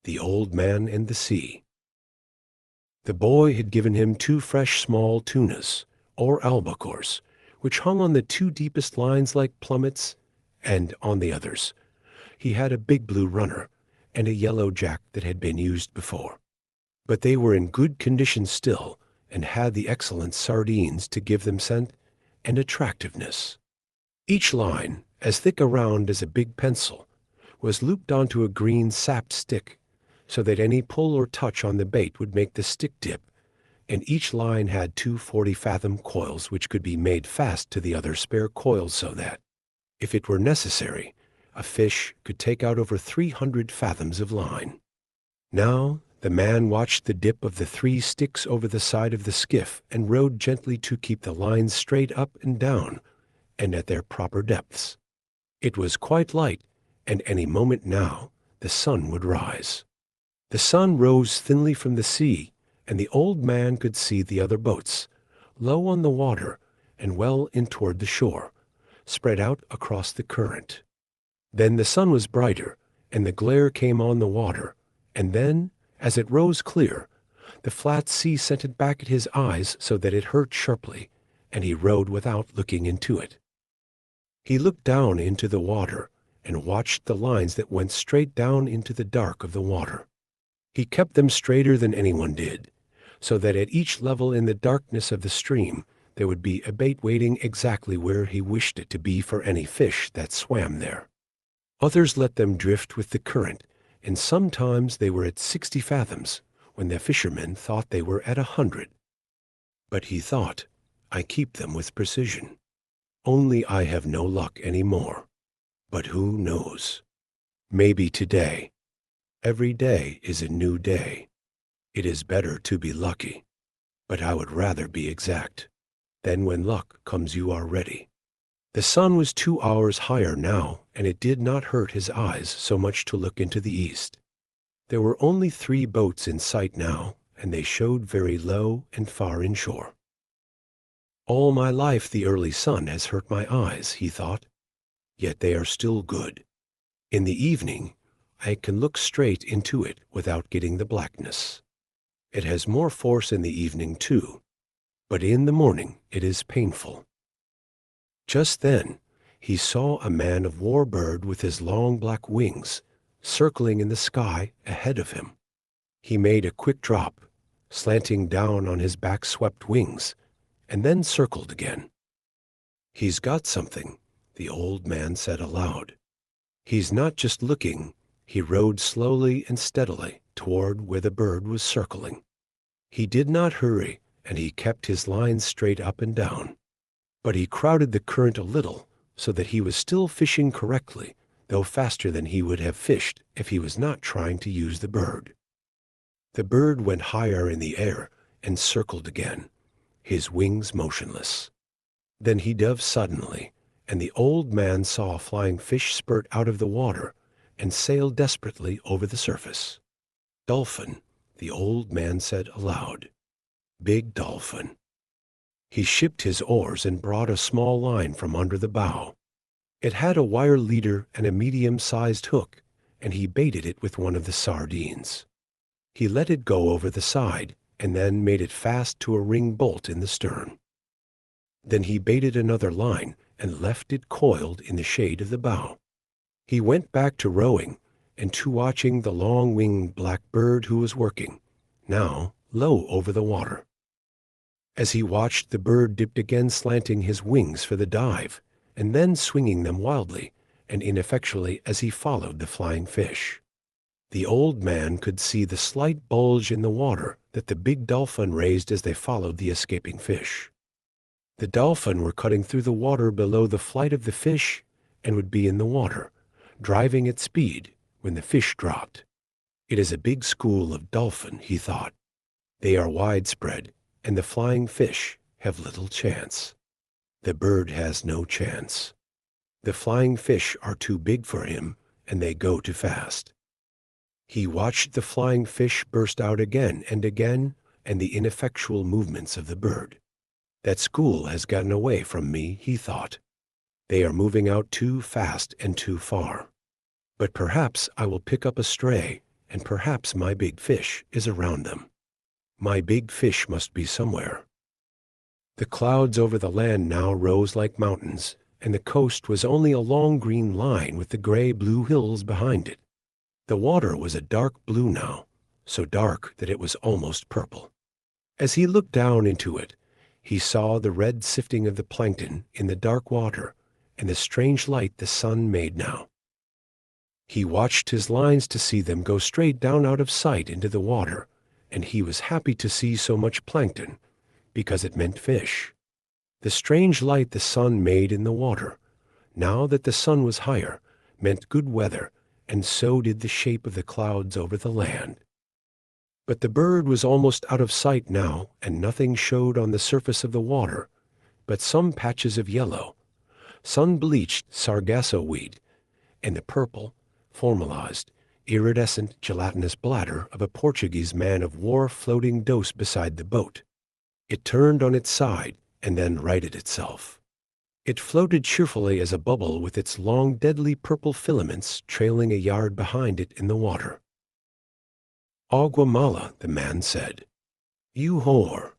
The Old Man and the Sea. The boy had given him 2 fresh small tunas, or albacores, which hung on the 2 deepest lines like plummets, and on the others he had a big blue runner and a yellow jack that had been used before. But they were in good condition still, and had the excellent sardines to give them scent and attractiveness. Each line, as thick around as a big pencil, was looped onto a green sapped stick, so that any pull or touch on the bait would make the stick dip, and each line had 2 40-fathom coils which could be made fast to the other spare coils so that, if it were necessary, a fish could take out over 300 fathoms of line. Now the man watched the dip of the 3 sticks over the side of the skiff and rowed gently to keep the lines straight up and down and at their proper depths. It was quite light, and any moment now the sun would rise. The sun rose thinly from the sea, and the old man could see the other boats, low on the water and well in toward the shore, spread out across the current. Then the sun was brighter, and the glare came on the water, and then, as it rose clear, the flat sea sent it back at his eyes so that it hurt sharply, and he rowed without looking into it. He looked down into the water and watched the lines that went straight down into the dark of the water. He kept them straighter than anyone did, so that at each level in the darkness of the stream there would be a bait waiting exactly where he wished it to be for any fish that swam there. Others let them drift with the current, and sometimes they were at 60 fathoms, when the fishermen thought they were at 100. But he thought, I keep them with precision. Only I have no luck any more. But who knows? Maybe today. Every day is a new day. It is better to be lucky, but I would rather be exact. Then when luck comes you are ready. The sun was 2 hours higher now, and it did not hurt his eyes so much to look into the east. There were only 3 boats in sight now, and they showed very low and far inshore. All my life the early sun has hurt my eyes, he thought, yet they are still good. In the evening I can look straight into it without getting the blackness. It has more force in the evening too, but in the morning it is painful. Just then he saw a man-of-war bird with his long black wings circling in the sky ahead of him. He made a quick drop, slanting down on his back-swept wings, and then circled again. He's got something, the old man said aloud. He's not just looking. He rowed slowly and steadily toward where the bird was circling. He did not hurry, and he kept his lines straight up and down. But he crowded the current a little, so that he was still fishing correctly, though faster than he would have fished if he was not trying to use the bird. The bird went higher in the air and circled again, his wings motionless. Then he dove suddenly, and the old man saw a flying fish spurt out of the water and sail desperately over the surface. Dolphin, the old man said aloud. Big dolphin. He shipped his oars and brought a small line from under the bow. It had a wire leader and a medium-sized hook, and he baited it with one of the sardines. He let it go over the side and then made it fast to a ring bolt in the stern. Then he baited another line and left it coiled in the shade of the bow. He went back to rowing and to watching the long-winged black bird who was working, now low over the water. As he watched, the bird dipped again, slanting his wings for the dive, and then swinging them wildly and ineffectually as he followed the flying fish. The old man could see the slight bulge in the water that the big dolphin raised as they followed the escaping fish. The dolphin were cutting through the water below the flight of the fish and would be in the water, driving at speed when the fish dropped. It is a big school of dolphin, he thought. They are widespread, and the flying fish have little chance. The bird has no chance. The flying fish are too big for him, and they go too fast. He watched the flying fish burst out again and the ineffectual movements of the bird. That school has gotten away from me, he thought. They are moving out too fast and too far. But perhaps I will pick up a stray and perhaps my big fish is around them. My big fish must be somewhere." The clouds over the land now rose like mountains, and the coast was only a long green line with the gray-blue hills behind it. The water was a dark blue now, so dark that it was almost purple. As he looked down into it, he saw the red sifting of the plankton in the dark water and the strange light the sun made now. He watched his lines to see them go straight down out of sight into the water, and he was happy to see so much plankton, because it meant fish. The strange light the sun made in the water, now that the sun was higher, meant good weather, and so did the shape of the clouds over the land. But the bird was almost out of sight now, and nothing showed on the surface of the water but some patches of yellow, sun-bleached sargasso weed, and the purple, formalized, iridescent gelatinous bladder of a Portuguese man-of-war floating dose beside the boat. It turned on its side and then righted itself. It floated cheerfully as a bubble with its long, deadly purple filaments trailing a yard behind it in the water. "Agua mala," the man said. "You whore."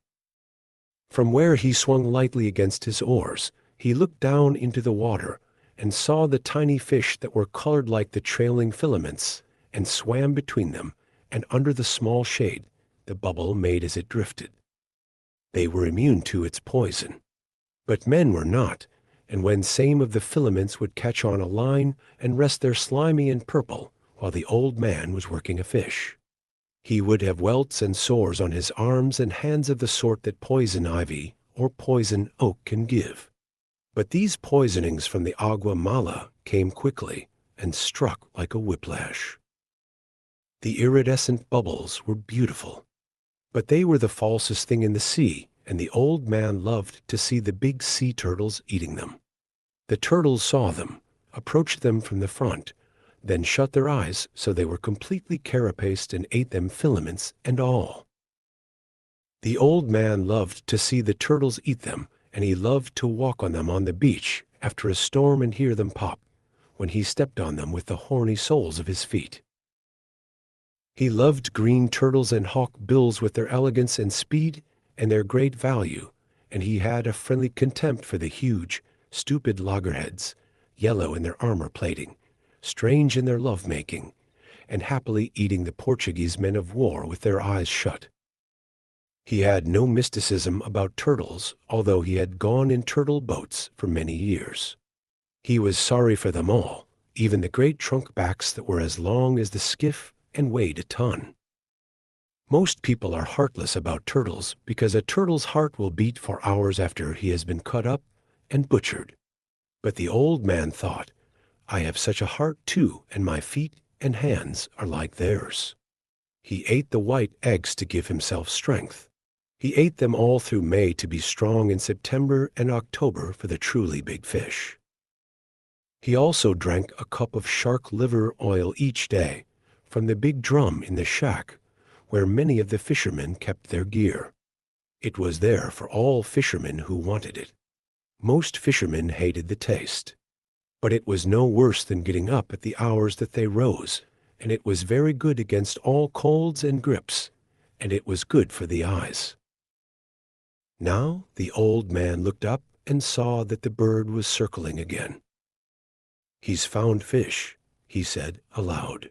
From where he swung lightly against his oars, he looked down into the water and saw the tiny fish that were colored like the trailing filaments and swam between them and under the small shade the bubble made as it drifted. They were immune to its poison. But men were not, and when same of the filaments would catch on a line and rest there slimy and purple while the old man was working a fish. He would have welts and sores on his arms and hands of the sort that poison ivy or poison oak can give. But these poisonings from the agua mala came quickly and struck like a whiplash. The iridescent bubbles were beautiful, but they were the falsest thing in the sea, and the old man loved to see the big sea turtles eating them. The turtles saw them, approached them from the front, then shut their eyes so they were completely carapaced and ate them filaments and all. The old man loved to see the turtles eat them, and he loved to walk on them on the beach after a storm and hear them pop when he stepped on them with the horny soles of his feet. He loved green turtles and hawk bills with their elegance and speed and their great value, and he had a friendly contempt for the huge, stupid loggerheads, yellow in their armor plating, strange in their love-making, and happily eating the Portuguese men of war with their eyes shut. He had no mysticism about turtles, although he had gone in turtle boats for many years. He was sorry for them all, even the great trunk-backs that were as long as the skiff and weighed a ton. Most people are heartless about turtles because a turtle's heart will beat for hours after he has been cut up and butchered. But the old man thought, "I have such a heart too, and my feet and hands are like theirs." He ate the white eggs to give himself strength. He ate them all through May to be strong in September and October for the truly big fish. He also drank a cup of shark liver oil each day from the big drum in the shack where many of the fishermen kept their gear. It was there for all fishermen who wanted it. Most fishermen hated the taste, but it was no worse than getting up at the hours that they rose, and it was very good against all colds and grips, and it was good for the eyes. Now the old man looked up and saw that the bird was circling again. "He's found fish," he said aloud.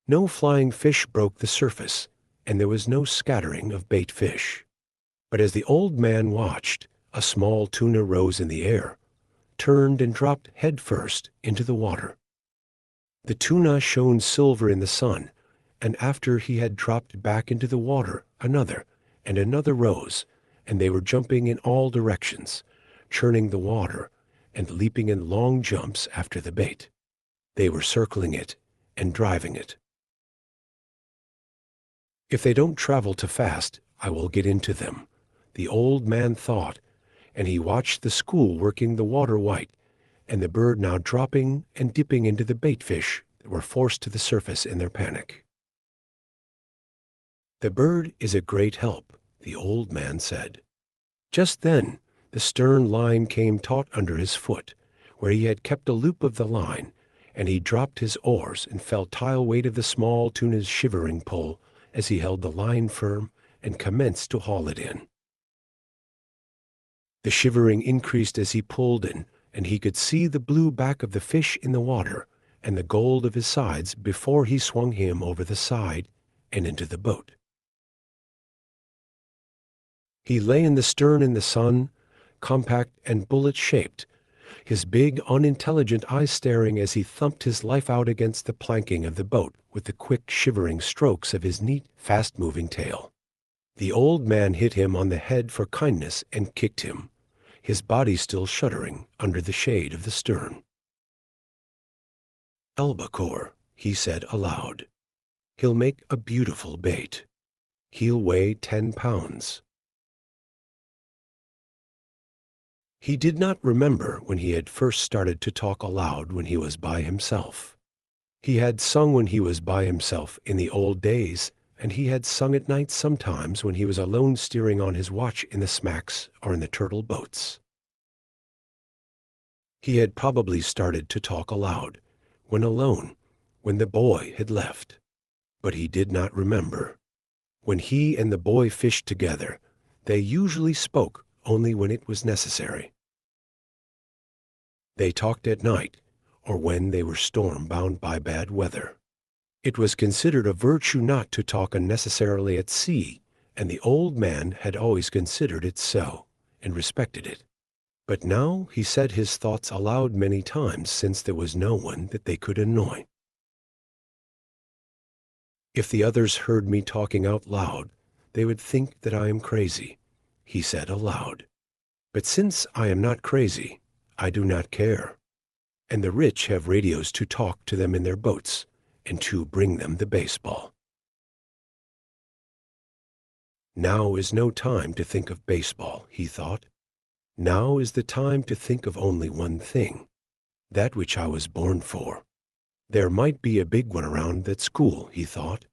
No flying fish broke the surface, and there was no scattering of bait fish. But as the old man watched, a small tuna rose in the air, turned and dropped head first into the water. The tuna shone silver in the sun, and after he had dropped back into the water, another and another rose, and they were jumping in all directions, churning the water and leaping in long jumps after the bait. They were circling it and driving it. "If they don't travel too fast, I will get into them," the old man thought, and he watched the school working the water white, and the bird now dropping and dipping into the bait fish that were forced to the surface in their panic. "The bird is a great help," the old man said. Just then, the stern line came taut under his foot, where he had kept a loop of the line, and he dropped his oars and felt tile weight of the small tuna's shivering pull as he held the line firm and commenced to haul it in. The shivering increased as he pulled in, and he could see the blue back of the fish in the water and the gold of his sides before he swung him over the side and into the boat. He lay in the stern in the sun, compact and bullet-shaped, his big, unintelligent eyes staring as he thumped his life out against the planking of the boat with the quick, shivering strokes of his neat, fast-moving tail. The old man hit him on the head for kindness and kicked him, his body still shuddering under the shade of the stern. "Albacore," he said aloud. "He'll make a beautiful bait. He'll weigh 10 pounds. He did not remember when he had first started to talk aloud when he was by himself. He had sung when he was by himself in the old days, and he had sung at night sometimes when he was alone steering on his watch in the smacks or in the turtle boats. He had probably started to talk aloud when alone, when the boy had left. But he did not remember. When he and the boy fished together, they usually spoke only when it was necessary. They talked at night, or when they were storm-bound by bad weather. It was considered a virtue not to talk unnecessarily at sea, and the old man had always considered it so, and respected it. But now he said his thoughts aloud many times, since there was no one that they could annoy. "If the others heard me talking out loud, they would think that I am crazy," he said aloud. "But since I am not crazy, I do not care. And the rich have radios to talk to them in their boats and to bring them the baseball. Now is no time to think of baseball," he thought. "Now is the time to think of only one thing, that which I was born for. There might be a big one around at school," he thought.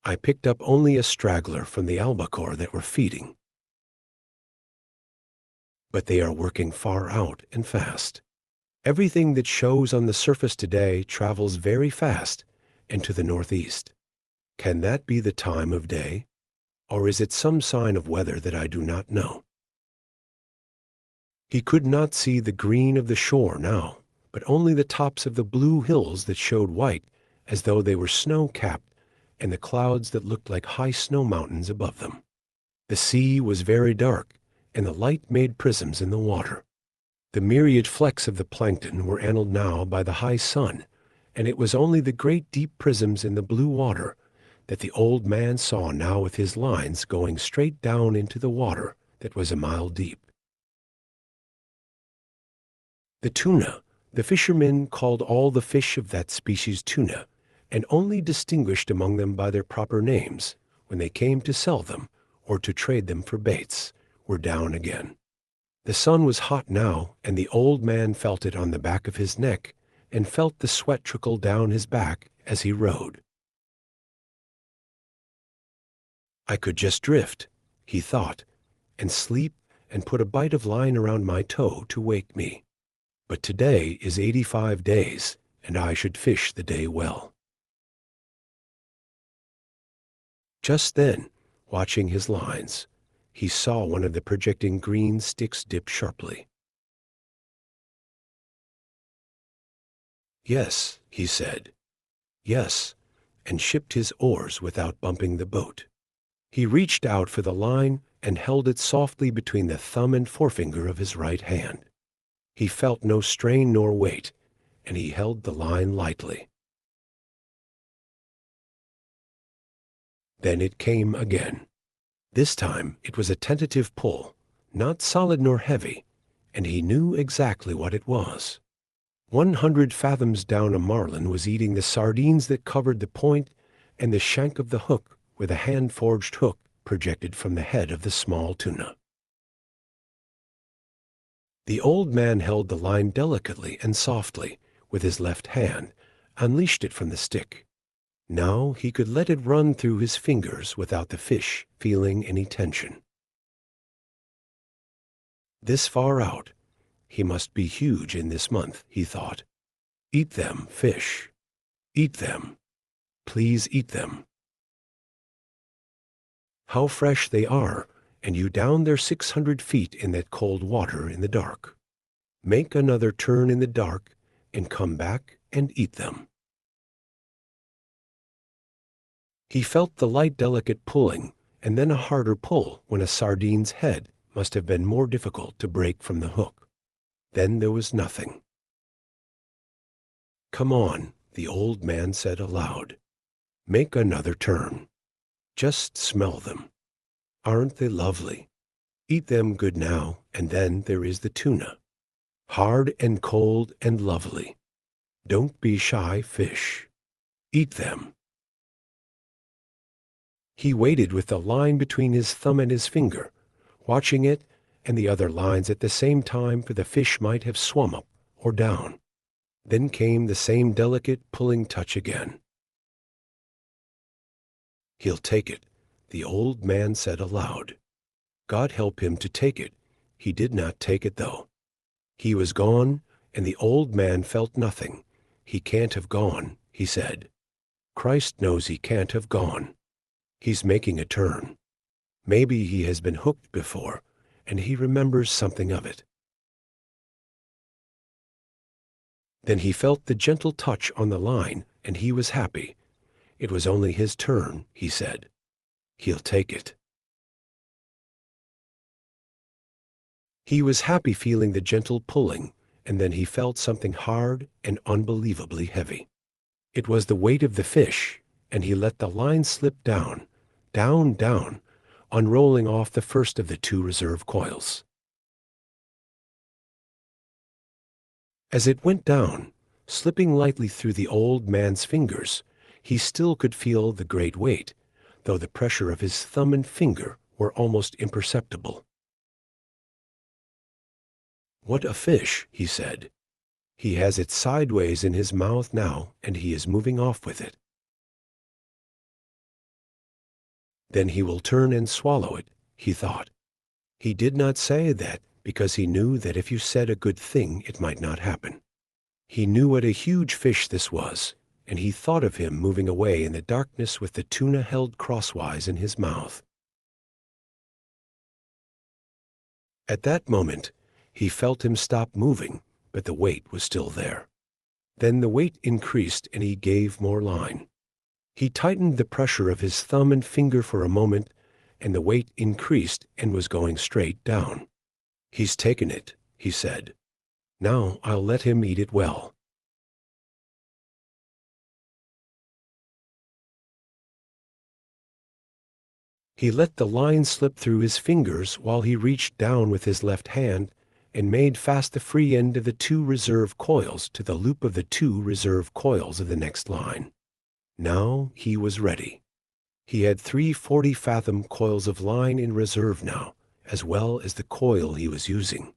"I picked up only a straggler from the albacore that were feeding. But they are working far out and fast. Everything that shows on the surface today travels very fast and to the northeast. Can that be the time of day? Or is it some sign of weather that I do not know?" He could not see the green of the shore now, but only the tops of the blue hills that showed white as though they were snow-capped, and the clouds that looked like high snow mountains above them. The sea was very dark, and the light made prisms in the water. The myriad flecks of the plankton were annealed now by the high sun, and it was only the great deep prisms in the blue water that the old man saw now, with his lines going straight down into the water that was a mile deep. The tuna, the fishermen called all the fish of that species tuna, and only distinguished among them by their proper names when they came to sell them or to trade them for baits, were down again. The sun was hot now, and the old man felt it on the back of his neck and felt the sweat trickle down his back as he rowed. "I could just drift," he thought, "and sleep and put a bite of line around my toe to wake me. But today is 85 days, and I should fish the day well." Just then, watching his lines, he saw one of the projecting green sticks dip sharply. "Yes," he said. "Yes," and shipped his oars without bumping the boat. He reached out for the line and held it softly between the thumb and forefinger of his right hand. He felt no strain nor weight, and he held the line lightly. Then it came again. This time it was a tentative pull, not solid nor heavy, and he knew exactly what it was. 100 fathoms down a marlin was eating the sardines that covered the point and the shank of the hook, with a hand-forged hook projected from the head of the small tuna. The old man held the line delicately and softly with his left hand, unleashed it from the stick. Now he could let it run through his fingers without the fish feeling any tension. This far out, he must be huge in this month, he thought. Eat them, fish. Eat them. Please eat them. How fresh they are, and you down there 600 feet in that cold water in the dark. Make another turn in the dark and come back and eat them. He felt the light, delicate pulling, and then a harder pull when a sardine's head must have been more difficult to break from the hook. Then there was nothing. Come on, the old man said aloud. Make another turn. Just smell them. Aren't they lovely? Eat them good now, and then there is the tuna. Hard and cold and lovely. Don't be shy, fish. Eat them. He waited with the line between his thumb and his finger, watching it and the other lines at the same time, for the fish might have swum up or down. Then came the same delicate pulling touch again. He'll take it, the old man said aloud. God help him to take it. He did not take it, though. He was gone, and the old man felt nothing. He can't have gone, he said. Christ knows he can't have gone. He's making a turn. Maybe he has been hooked before, and he remembers something of it. Then he felt the gentle touch on the line, and he was happy. It was only his turn, he said. He'll take it. He was happy, feeling the gentle pulling, and then he felt something hard and unbelievably heavy. It was the weight of the fish, and he let the line slip down, down, down, unrolling off the first of the 2 reserve coils. As it went down, slipping lightly through the old man's fingers, he still could feel the great weight, though the pressure of his thumb and finger were almost imperceptible. What a fish, he said. He has it sideways in his mouth now, and he is moving off with it. Then he will turn and swallow it, he thought. He did not say that because he knew that if you said a good thing it might not happen. He knew what a huge fish this was, and he thought of him moving away in the darkness with the tuna held crosswise in his mouth. At that moment, he felt him stop moving, but the weight was still there. Then the weight increased and he gave more line. He tightened the pressure of his thumb and finger for a moment, and the weight increased and was going straight down. He's taken it, he said. Now I'll let him eat it well. He let the line slip through his fingers while he reached down with his left hand and made fast the free end of the 2 reserve coils to the loop of the 2 reserve coils of the next line. Now he was ready. He had 3 40-fathom coils of line in reserve now, as well as the coil he was using.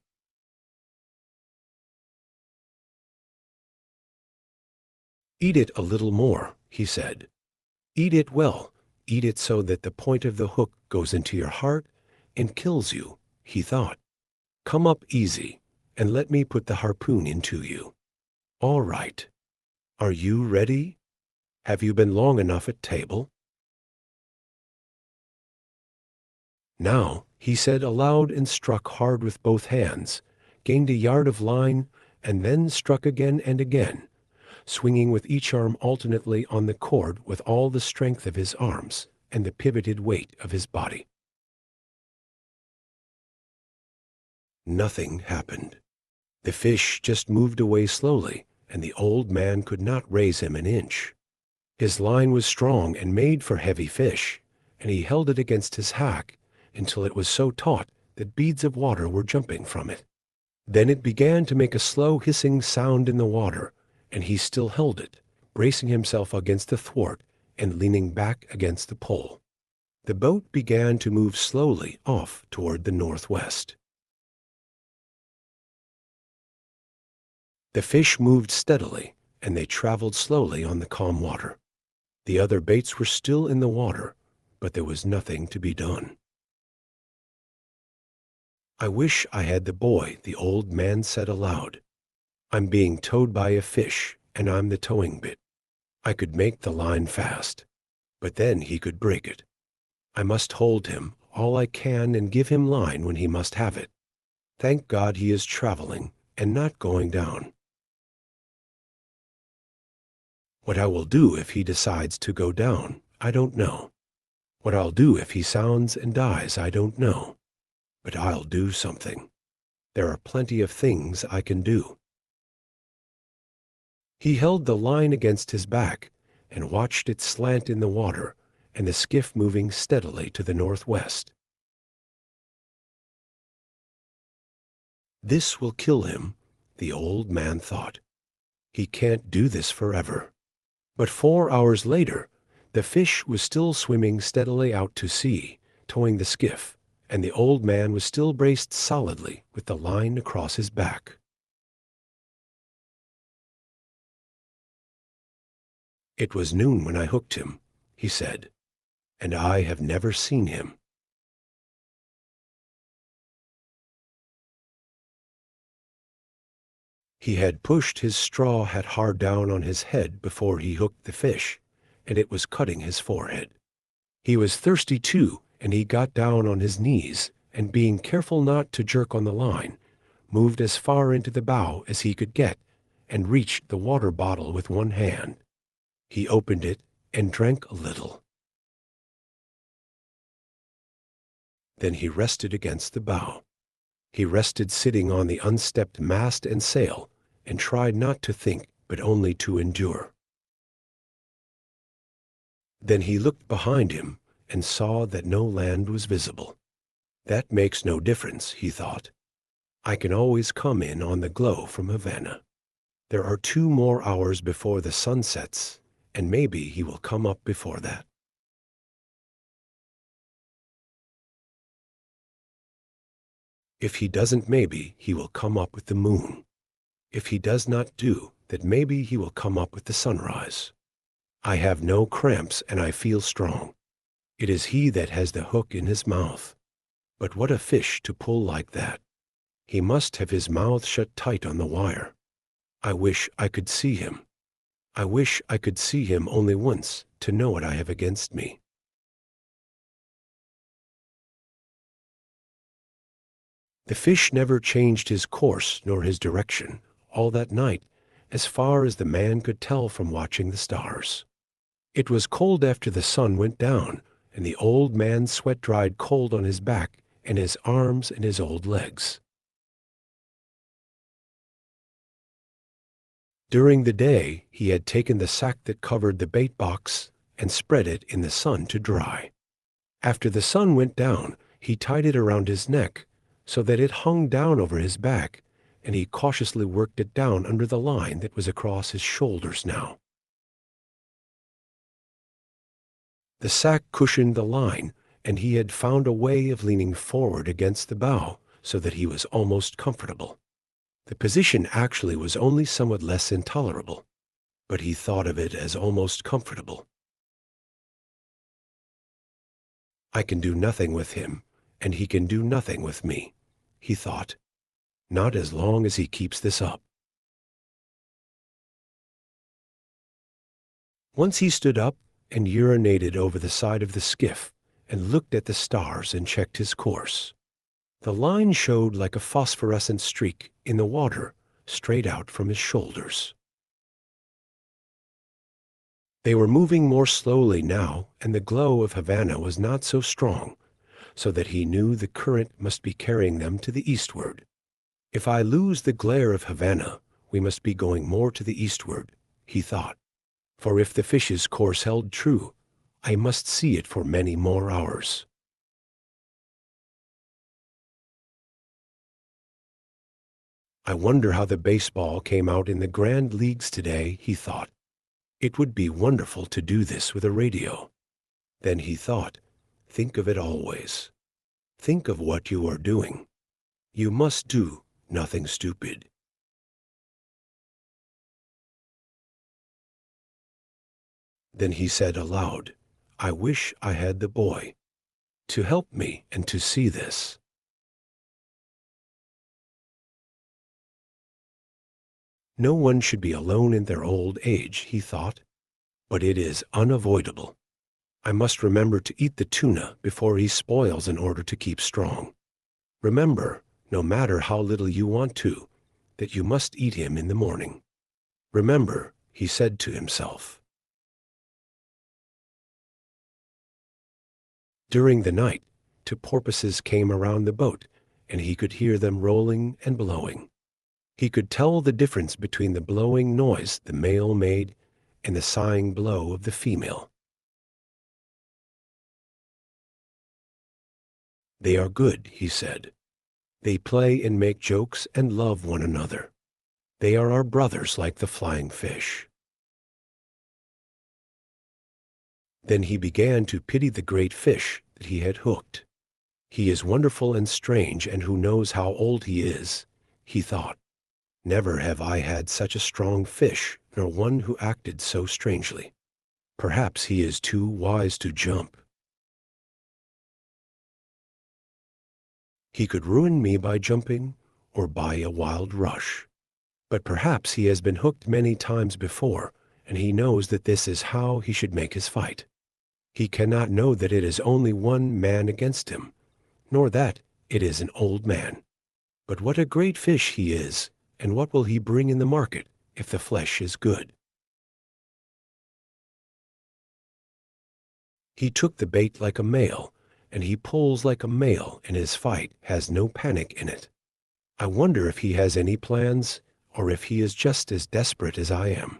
Eat it a little more, he said. Eat it well. Eat it so that the point of the hook goes into your heart and kills you, he thought. Come up easy, and let me put the harpoon into you. All right. Are you ready? Have you been long enough at table? Now, he said aloud and struck hard with both hands, gained a yard of line, and then struck again and again, swinging with each arm alternately on the cord with all the strength of his arms and the pivoted weight of his body. Nothing happened. The fish just moved away slowly, and the old man could not raise him an inch. His line was strong and made for heavy fish, and he held it against his hack until it was so taut that beads of water were jumping from it. Then it began to make a slow hissing sound in the water, and he still held it, bracing himself against the thwart and leaning back against the pole. The boat began to move slowly off toward the northwest. The fish moved steadily, and they traveled slowly on the calm water. The other baits were still in the water, but there was nothing to be done. I wish I had the boy, the old man said aloud. I'm being towed by a fish, and I'm the towing bit. I could make the line fast, but then he could break it. I must hold him all I can and give him line when he must have it. Thank God he is traveling and not going down. What I will do if he decides to go down, I don't know. What I'll do if he sounds and dies, I don't know. But I'll do something. There are plenty of things I can do. He held the line against his back and watched it slant in the water and the skiff moving steadily to the northwest. This will kill him, the old man thought. He can't do this forever. But 4 hours later, the fish was still swimming steadily out to sea, towing the skiff, and the old man was still braced solidly with the line across his back. It was noon when I hooked him, he said, and I have never seen him. He had pushed his straw hat hard down on his head before he hooked the fish, and it was cutting his forehead. He was thirsty too, and he got down on his knees, and being careful not to jerk on the line, moved as far into the bow as he could get, and reached the water bottle with one hand. He opened it and drank a little. Then he rested against the bow. He rested sitting on the unstepped mast and sail, and tried not to think, but only to endure. Then he looked behind him and saw that no land was visible. That makes no difference, he thought. I can always come in on the glow from Havana. There are 2 more hours before the sun sets, and maybe he will come up before that. If he doesn't, maybe he will come up with the moon. If he does not do that, maybe he will come up with the sunrise. I have no cramps and I feel strong. It is he that has the hook in his mouth. But what a fish to pull like that. He must have his mouth shut tight on the wire. I wish I could see him. I wish I could see him only once to know what I have against me. The fish never changed his course nor his direction all that night, as far as the man could tell from watching the stars. It was cold after the sun went down, and the old man's sweat dried cold on his back and his arms and his old legs. During the day, he had taken the sack that covered the bait box and spread it in the sun to dry. After the sun went down, he tied it around his neck so that it hung down over his back, and he cautiously worked it down under the line that was across his shoulders now. The sack cushioned the line, and he had found a way of leaning forward against the bow so that he was almost comfortable. The position actually was only somewhat less intolerable, but he thought of it as almost comfortable. I can do nothing with him, and he can do nothing with me, he thought. Not as long as he keeps this up. Once he stood up and urinated over the side of the skiff and looked at the stars and checked his course. The line showed like a phosphorescent streak in the water straight out from his shoulders. They were moving more slowly now, and the glow of Havana was not so strong, so that he knew the current must be carrying them to the eastward. If I lose the glare of Havana, we must be going more to the eastward, he thought. For if the fish's course held true, I must see it for many more hours. I wonder how the baseball came out in the grand leagues today, he thought. It would be wonderful to do this with a radio. Then he thought, think of it always. Think of what you are doing. You must do nothing stupid. Then he said aloud, I wish I had the boy to help me and to see this. No one should be alone in their old age, he thought, but it is unavoidable. I must remember to eat the tuna before he spoils in order to keep strong. Remember, no matter how little you want to, that you must eat him in the morning. Remember, he said to himself. During the night, two porpoises came around the boat, and he could hear them rolling and blowing. He could tell the difference between the blowing noise the male made and the sighing blow of the female. They are good, he said. They play and make jokes and love one another. They are our brothers like the flying fish. Then he began to pity the great fish that he had hooked. He is wonderful and strange, and who knows how old he is, he thought. Never have I had such a strong fish, nor one who acted so strangely. Perhaps he is too wise to jump. He could ruin me by jumping or by a wild rush. But perhaps he has been hooked many times before, and he knows that this is how he should make his fight. He cannot know that it is only one man against him, nor that it is an old man. But what a great fish he is, and what will he bring in the market if the flesh is good? He took the bait like a male, and he pulls like a male, and his fight has no panic in it. I wonder if he has any plans, or if he is just as desperate as I am.